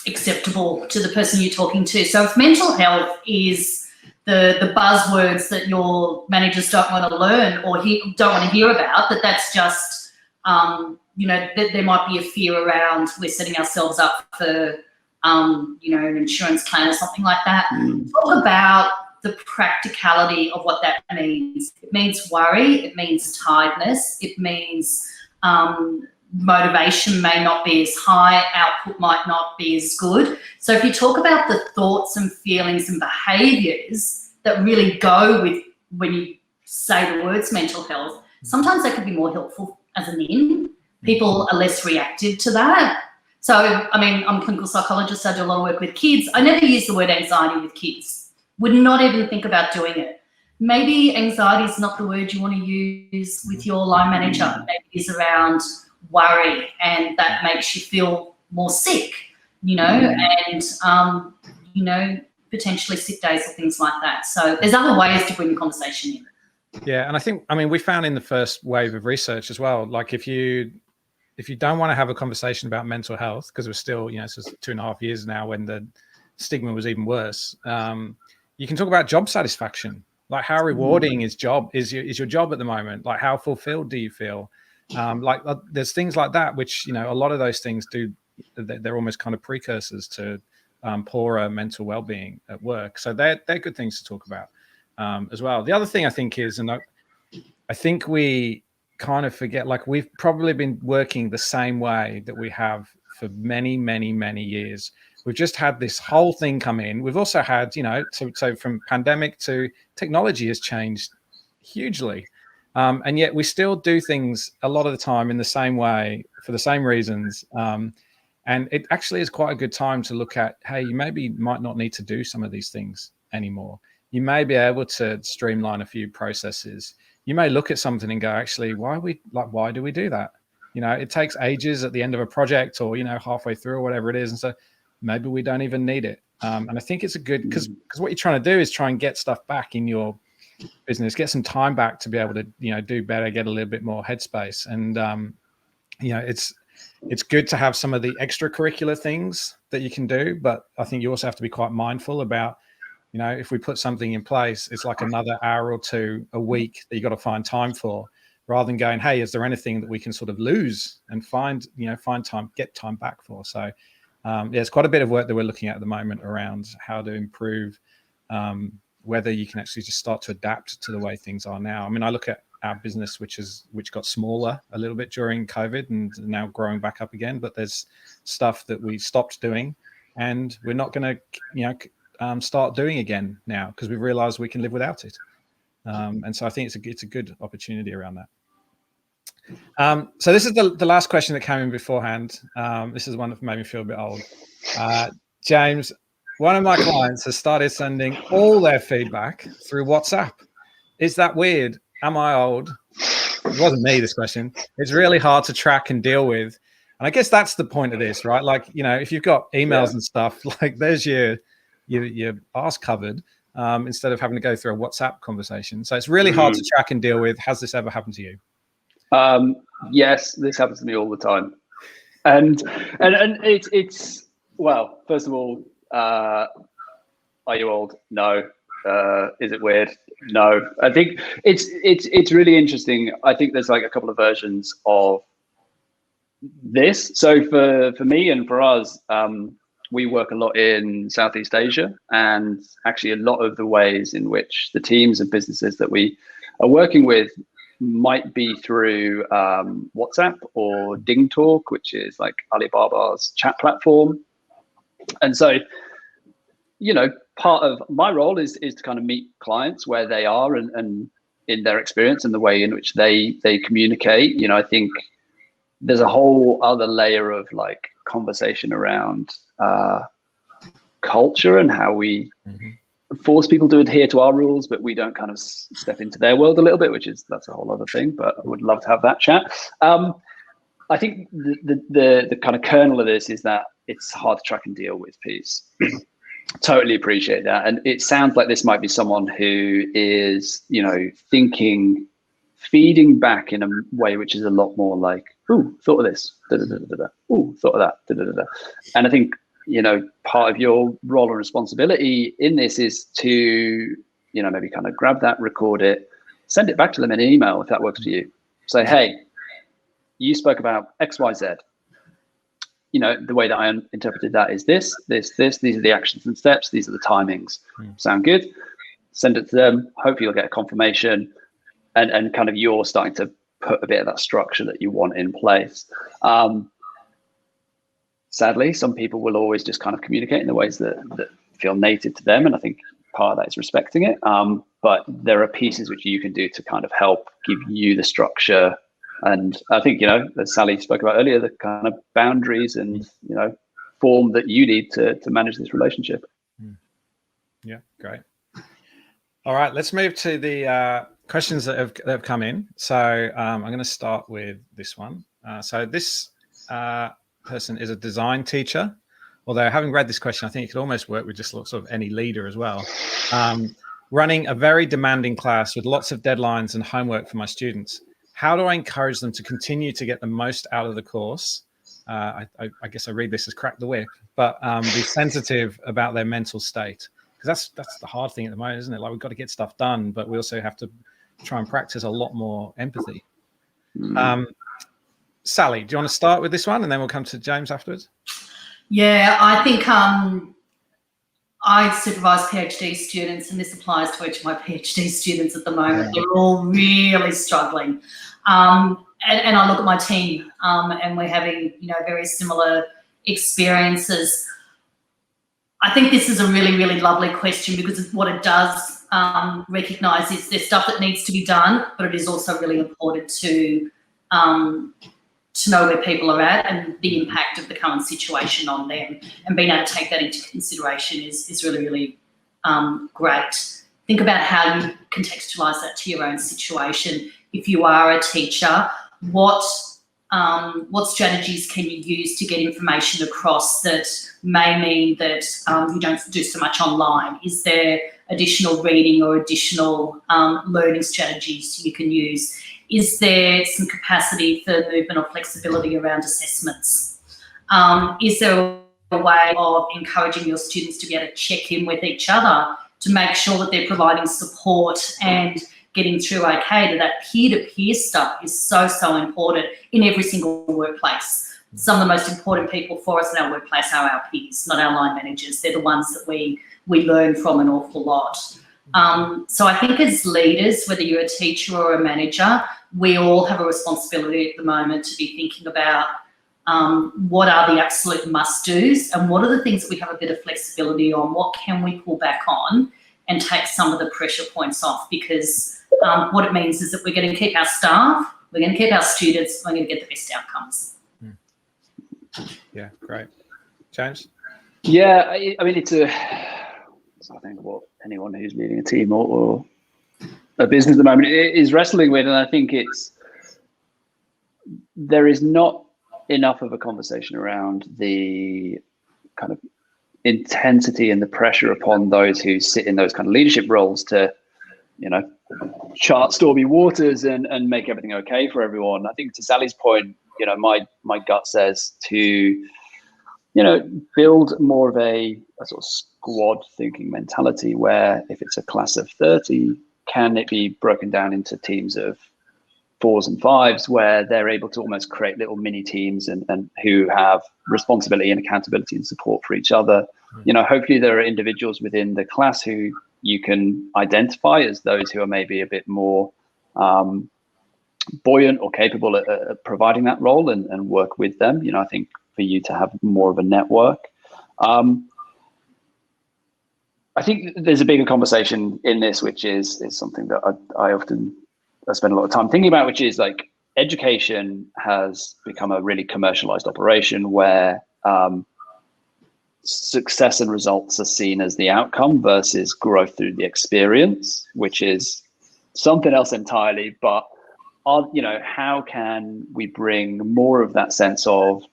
acceptable to the person you're talking to. So if mental health is the buzzwords that your managers don't want to learn or don't want to hear about, that's just, that there might be a fear around we're setting ourselves up for, an insurance plan or something like that. Talk about the practicality of what that means. It means worry, it means tiredness, it means motivation may not be as high, output might not be as good. So if you talk about the thoughts and feelings and behaviours that really go with when you say the words mental health, sometimes that can be more helpful as an in. People are less reactive to that. So, I mean, I'm a clinical psychologist, so I do a lot of work with kids. I never use the word anxiety with kids. Would not even think about doing it. Maybe anxiety is not the word you want to use with your line manager. Maybe it is around worry, and that makes you feel more sick, and, potentially sick days or things like that. So there's other ways to bring the conversation in. Yeah, and I mean, we found in the first wave of research as well, like if you don't want to have a conversation about mental health, because we're still, it's just 2.5 years now when the stigma was even worse, you can talk about job satisfaction. Like, how rewarding is your job at the moment? Like, how fulfilled do you feel? There's things like that, which, a lot of those things they're almost kind of precursors to poorer mental well-being at work. So they're good things to talk about as well. The other thing I think is, and I think we kind of forget, like, we've probably been working the same way that we have for many, many, many years. We've just had this whole thing come in. We've also had, so from pandemic to technology has changed hugely. And yet we still do things a lot of the time in the same way for the same reasons. And it actually is quite a good time to look at, hey, you might not need to do some of these things anymore. You may be able to streamline a few processes. You may look at something and go, actually, why do we do that? It takes ages at the end of a project, or, halfway through, or whatever it is. And so maybe we don't even need it. And I think it's a good, because what you're trying to do is try and get stuff back in your business, get some time back to be able to, do better, get a little bit more headspace. And, it's good to have some of the extracurricular things that you can do, but I think you also have to be quite mindful about, if we put something in place, it's like another hour or two a week that you got to find time for, rather than going, hey, is there anything that we can sort of lose and find time, get time back for? So it's quite a bit of work that we're looking at the moment around how to improve whether you can actually just start to adapt to the way things are now. I mean, I look at our business, which got smaller a little bit during COVID and now growing back up again, but there's stuff that we stopped doing and we're not going to, start doing again now, because we've realized we can live without it. And so I think it's a good opportunity around that. So this is the last question that came in beforehand. This is one that made me feel a bit old. James, one of my clients has started sending all their feedback through WhatsApp. Is that weird? Am I old? It wasn't me, this question. It's really hard to track and deal with. And I guess that's the point of this, right? Like, if you've got emails and stuff, like there's your arse covered, instead of having to go through a WhatsApp conversation. So it's really hard to track and deal with. Has this ever happened to you? Yes, this happens to me all the time. And it's well, first of all, are you old? No. Is it weird? No. I think it's really interesting. I think there's like a couple of versions of this. So for me and for us, we work a lot in Southeast Asia, and actually a lot of the ways in which the teams and businesses that we are working with might be through WhatsApp or Ding Talk, which is like Alibaba's chat platform. And so, part of my role is to kind of meet clients where they are and in their experience and the way in which they communicate. You know, I think there's a whole other layer of like conversation around culture and how we force people to adhere to our rules, but we don't kind of step into their world a little bit, that's a whole other thing, but I would love to have that chat. I think the kind of kernel of this is that it's hard to track and deal with piece. Totally appreciate that. And it sounds like this might be someone who is, you know, feeding back in a way which is a lot more like, ooh, thought of this, da, da, da, da, da. Ooh, thought of that, da, da, da, da. And I think, you know, part of your role and responsibility in this is to, you know, maybe kind of grab that, record it, send it back to them in an email if that works for you. Say, hey, you spoke about X, Y, Z. You know, the way that I interpreted that is this. These are the actions and steps. These are the timings. Sound good? Send it to them. Hopefully you'll get a confirmation. And kind of you're starting to put a bit of that structure that you want in place. Sadly, some people will always just kind of communicate in the ways that feel native to them. And I think part of that is respecting it. But there are pieces which you can do to kind of help give you the structure. And I think, you know, as Sally spoke about earlier, the kind of boundaries and, you know, form that you need to manage this relationship. Yeah, great. All right, let's move to the questions that have come in. So I'm going to start with this one. So this person is a design teacher, although having read this question, I think it could almost work with just sort of any leader as well. Running a very demanding class with lots of deadlines and homework for my students. How do I encourage them to continue to get the most out of the course? I guess I read this as crack the whip, but be sensitive about their mental state. Because that's the hard thing at the moment, isn't it? Like, we've got to get stuff done, but we also have to try and practice a lot more empathy. Sally, do you want to start with this one, and then we'll come to James afterwards? Yeah, I think I supervise PhD students, and this applies to each of my PhD students at the moment. They're all really struggling. And I look at my team, and we're having, you know, very similar experiences. I think this is a really, really lovely question, because what it does recognise is there's stuff that needs to be done, but it is also really important to know where people are at and the impact of the current situation on them, and being able to take that into consideration is really, really great. Think about how you contextualise that to your own situation. If you are a teacher, what strategies can you use to get information across that may mean that you don't do so much online? Is there additional reading or additional learning strategies you can use? Is there some capacity for movement or flexibility around assessments? Is there a way of encouraging your students to be able to check in with each other to make sure that they're providing support and getting through okay? That peer-to-peer stuff is so, so important in every single workplace. Some of the most important people for us in our workplace are our peers, not our line managers. They're the ones that we learn from an awful lot. So I think as leaders, whether you're a teacher or a manager, we all have a responsibility at the moment to be thinking about what are the absolute must-dos and what are the things that we have a bit of flexibility on, what can we pull back on and take some of the pressure points off, because what it means is that we're going to keep our staff, we're going to keep our students, we're going to get the best outcomes. Yeah, great. James? Yeah, I mean, it's I think what anyone who's leading a team or a business at the moment is wrestling with, and I think there is not enough of a conversation around the kind of intensity and the pressure upon those who sit in those kind of leadership roles to, you know, chart stormy waters and make everything okay for everyone. I think to Sally's point, you know, my gut says to, you know, build more of a sort of squad thinking mentality where if it's a class of 30, can it be broken down into teams of 4s and 5s where they're able to almost create little mini teams and who have responsibility and accountability and support for each other. You know, hopefully there are individuals within the class who you can identify as those who are maybe a bit more buoyant or capable at providing that role and work with them. You know, I think for you to have more of a network. I think there's a bigger conversation in this, which is something that I spend a lot of time thinking about, which is like education has become a really commercialized operation where success and results are seen as the outcome versus growth through the experience, which is something else entirely. But how can we bring more of that sense of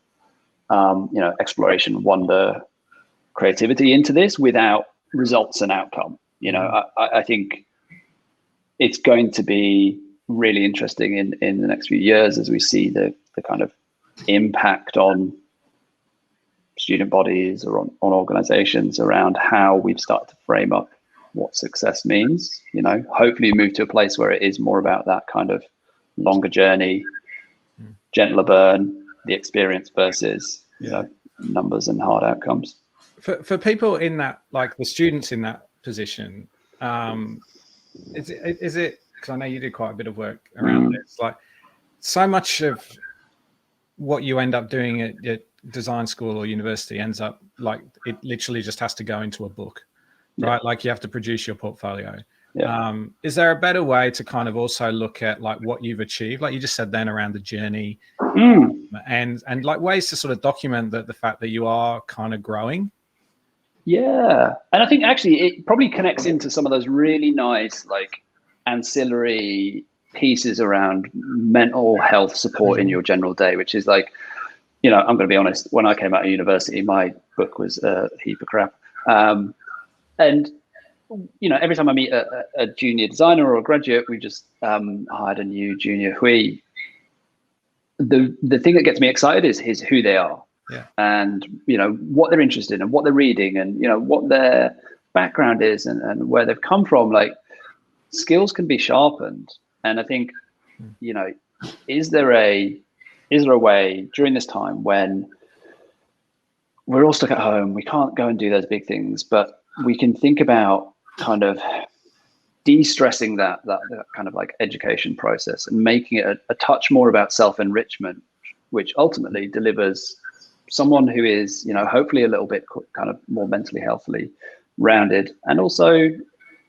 exploration, wonder, creativity into this without results and outcome? I think it's going to be really interesting in the next few years as we see the kind of impact on student bodies or on organizations around how we've started to frame up what success means. Hopefully move to a place where it is more about that kind of longer journey, gentler burn, the experience versus numbers and hard outcomes. For people in that, like the students in that position, is it because I know you do quite a bit of work around this, like so much of what you end up doing at design school or university ends up like it literally just has to go into a book, right? Like you have to produce your portfolio. Is there a better way to kind of also look at like what you've achieved, like you just said then, around the journey, and like ways to sort of document the fact that you are kind of growing? And I think actually it probably connects into some of those really nice like ancillary pieces around mental health support in your general day, which is like, I'm going to be honest, when I came out of university, my book was a heap of crap. And every time I meet a junior designer or a graduate, we just hired a new junior hui. The thing that gets me excited is who they are, and what they're interested in, what they're reading, and what their background is, and where they've come from. Like skills can be sharpened, and I think is there a way during this time when we're all stuck at home, we can't go and do those big things, but we can think about kind of de-stressing that kind of like education process and making it a touch more about self-enrichment, which ultimately delivers someone who is, hopefully a little bit kind of more mentally healthily rounded, and also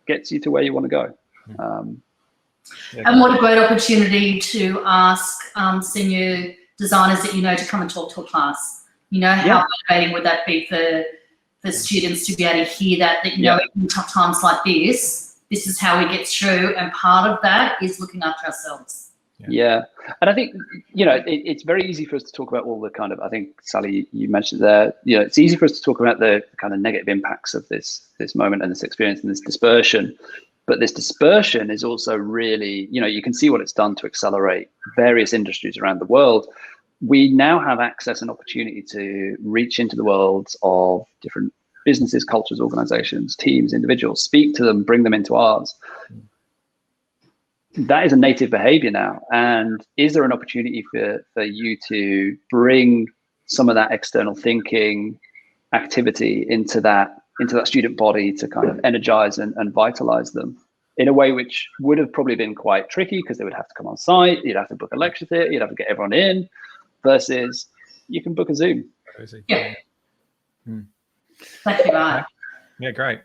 gets you to where you want to go. And what a great opportunity to ask senior designers that to come and talk to a class. How motivating would that be for students to be able to hear that in tough times like this is how we get through, and part of that is looking after ourselves. And I think it's very easy for us to talk about all the kind of, I think Sally, you mentioned there, it's easy for us to talk about the kind of negative impacts of this moment and this experience and this dispersion. But this dispersion is also really, you can see what it's done to accelerate various industries around the world. We now have access and opportunity to reach into the worlds of different businesses, cultures, organizations, teams, individuals, speak to them, bring them into ours. That is a native behavior now. And is there an opportunity for you to bring some of that external thinking activity into that student body to kind of energize and vitalize them in a way which would have probably been quite tricky, because they would have to come on site, you'd have to book a lecture theatre, you'd have to get everyone in, versus you can book a Zoom. Exactly right. Yeah, great.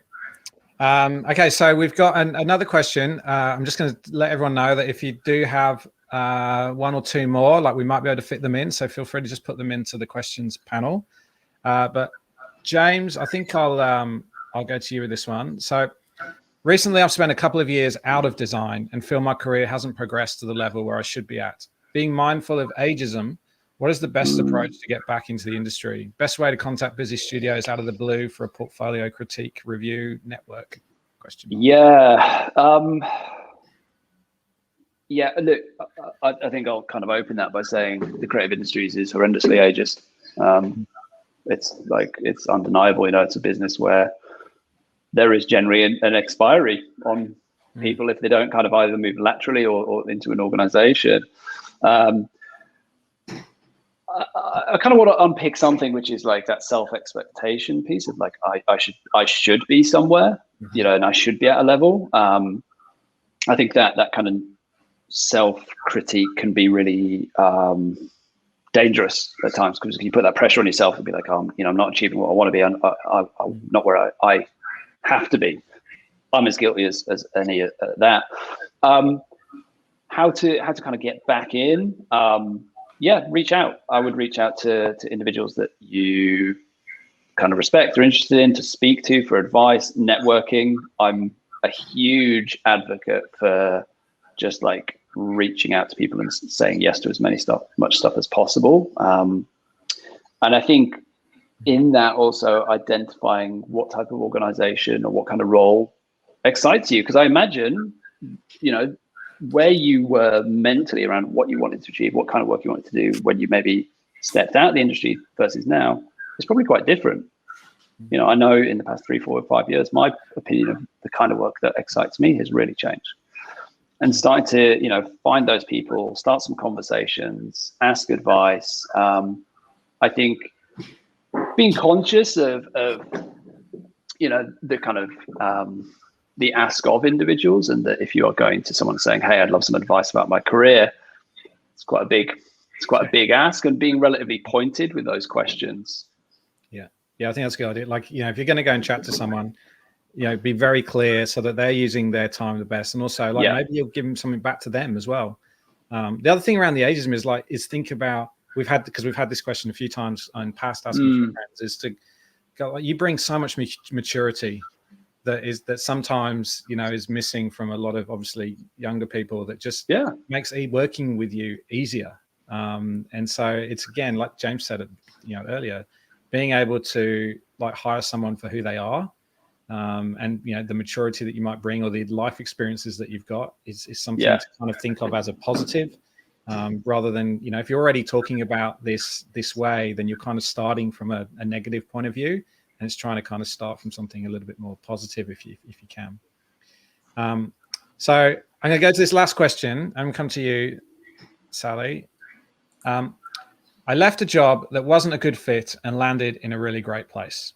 Okay, so we've got another question. I'm just going to let everyone know that if you do have one or two more, like we might be able to fit them in, so feel free to just put them into the questions panel. But James, I think I'll go to you with this one. So recently I've spent a couple of years out of design and feel my career hasn't progressed to the level where I should be at. Being mindful of ageism, what is the best approach to get back into the industry? Best way to contact busy studios out of the blue for a portfolio critique, review, network? Question. Look, I think I'll kind of open that by saying the creative industries is horrendously ageist. It's undeniable. It's a business where there is generally an expiry on people if they don't kind of either move laterally or into an organization. I kind of want to unpick something which is like that self-expectation piece of like I should be somewhere, and I should be at a level. I think that kind of self-critique can be really dangerous at times, because you put that pressure on yourself and be like, I'm not achieving what I want to be. I'm not where I have to be. I'm as guilty as any at that. How to kind of get back in? Reach out. I would reach out to individuals that you kind of respect or interested in to speak to for advice, networking. I'm a huge advocate for just like reaching out to people and saying yes to as much stuff as possible. And I think in that also identifying what type of organization or what kind of role excites you. Because I imagine, where you were mentally around what you wanted to achieve, what kind of work you wanted to do when you maybe stepped out of the industry versus now, it's probably quite different. I know in the past 3, 4, or 5 years, my opinion of the kind of work that excites me has really changed. And starting to, find those people, start some conversations, ask advice. I think being conscious of the kind of the ask of individuals, and that if you are going to someone saying, "Hey, I'd love some advice about my career," it's quite a big ask, and being relatively pointed with those questions. Yeah, I think that's a good idea. Like, if you're going to go and chat to someone, be very clear so that they're using their time the best, and also maybe you'll give them something back to them as well. The other thing around the ageism is think about, we've had this question a few times in past asking for friends, is to go, you bring so much maturity that sometimes is missing from a lot of obviously younger people, that just makes working with you easier. And so it's, again, like James said earlier, being able to hire someone for who they are, and the maturity that you might bring or the life experiences that you've got is something to kind of think of as a positive, rather than if you're already talking about this way, then you're kind of starting from a negative point of view, and it's trying to kind of start from something a little bit more positive if you can. So I'm going to go to this last question. I'm going to come to you, Sally. I left a job that wasn't a good fit and landed in a really great place.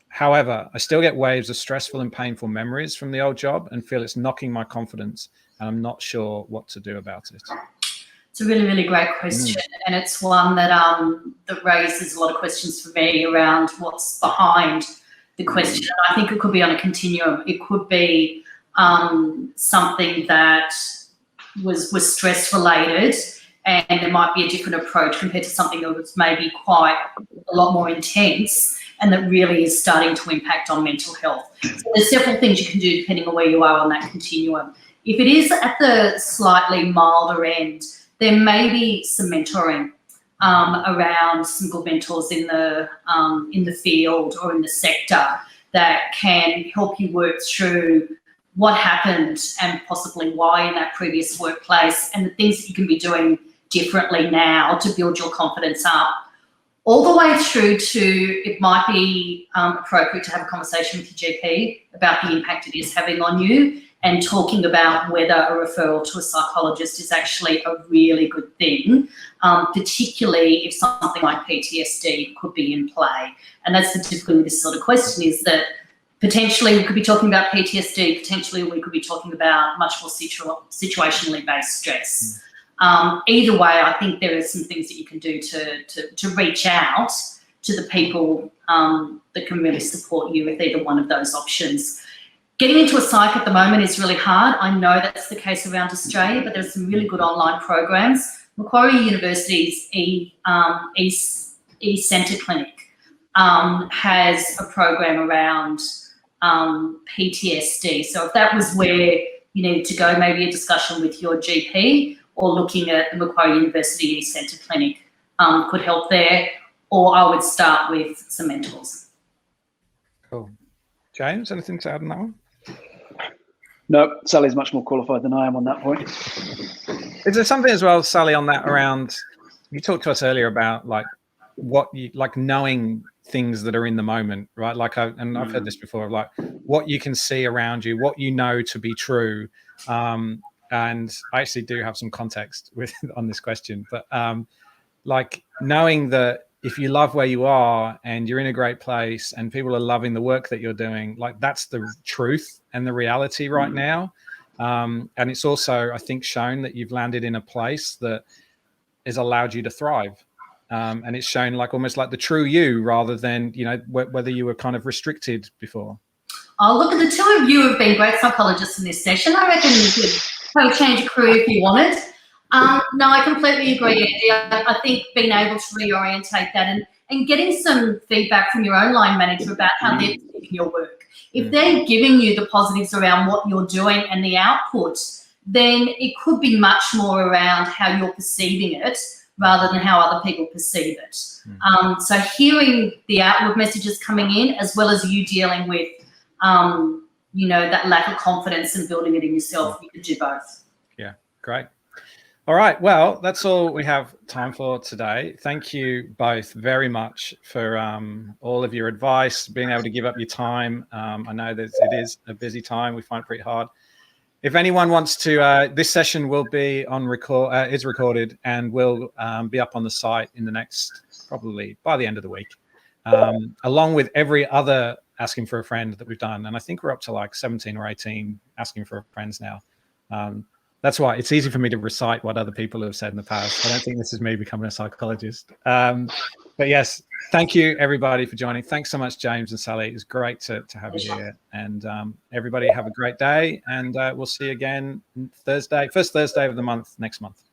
However, I still get waves of stressful and painful memories from the old job and feel it's knocking my confidence, and I'm not sure what to do about it. It's a really, really great question, and it's one that that raises a lot of questions for me around what's behind the question. And I think it could be on a continuum. It could be something that was stress related, and there might be a different approach compared to something that was maybe quite a lot more intense and that really is starting to impact on mental health. So there's several things you can do depending on where you are on that continuum. If it is at the slightly milder end, there may be some mentoring around some good mentors in the field or in the sector that can help you work through what happened and possibly why in that previous workplace, and the things that you can be doing differently now to build your confidence up, all the way through to it might be appropriate to have a conversation with your GP about the impact it is having on you, and talking about whether a referral to a psychologist is actually a really good thing, particularly if something like PTSD could be in play. And that's the difficulty with this sort of question, is that potentially we could be talking about PTSD, potentially we could be talking about much more situationally based stress. Either way, I think there are some things that you can do to reach out to the people that can really support you with either one of those options. Getting into a psych at the moment is really hard. I know that's the case around Australia, but there's some really good online programs. Macquarie University's e-centre clinic has a program around PTSD. So if that was where you needed to go, maybe a discussion with your GP or looking at the Macquarie University e-centre clinic could help there, or I would start with some mentors. Cool. James, anything to add on that one? No, Sally's much more qualified than I am on that point. Is there something as well, Sally, on that around, you talked to us earlier about what you knowing things that are in the moment, right? I've heard this before, what you can see around you, what you know to be true. And I actually do have some context on this question, but knowing that if you love where you are and you're in a great place and people are loving the work that you're doing, that's the truth and the reality right now. And it's also, I think, shown that you've landed in a place that has allowed you to thrive. And it's shown almost like the true you, rather than, whether you were kind of restricted before. Oh, look, the two of you have been great psychologists in this session. I reckon you could probably change a career if you wanted. No, I completely agree, Andy. I think being able to reorientate that and getting some feedback from your own line manager about how they're perceiving your work. If they're giving you the positives around what you're doing and the output, then it could be much more around how you're perceiving it rather than how other people perceive it. So hearing the outward messages coming in, as well as you dealing with, you know, that lack of confidence and building it in yourself, you could do both. Yeah, great. All right, well, that's all we have time for today. Thank you both very much for all of your advice, being able to give up your time. I know that it is a busy time. We find it pretty hard. If anyone wants to, this session will be on is recorded and will be up on the site in the next, probably by the end of the week, along with every other Asking for a Friend that we've done. And I think we're up to like 17 or 18 Asking for Friends now. That's why it's easy for me to recite what other people have said in the past. I don't think this is me becoming a psychologist. But yes, thank you everybody for joining. Thanks so much, James and Sally. It's great to have you here. And everybody have a great day. And we'll see you again Thursday, first Thursday of the month next month.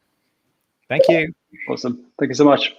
Thank you. Awesome. Thank you so much.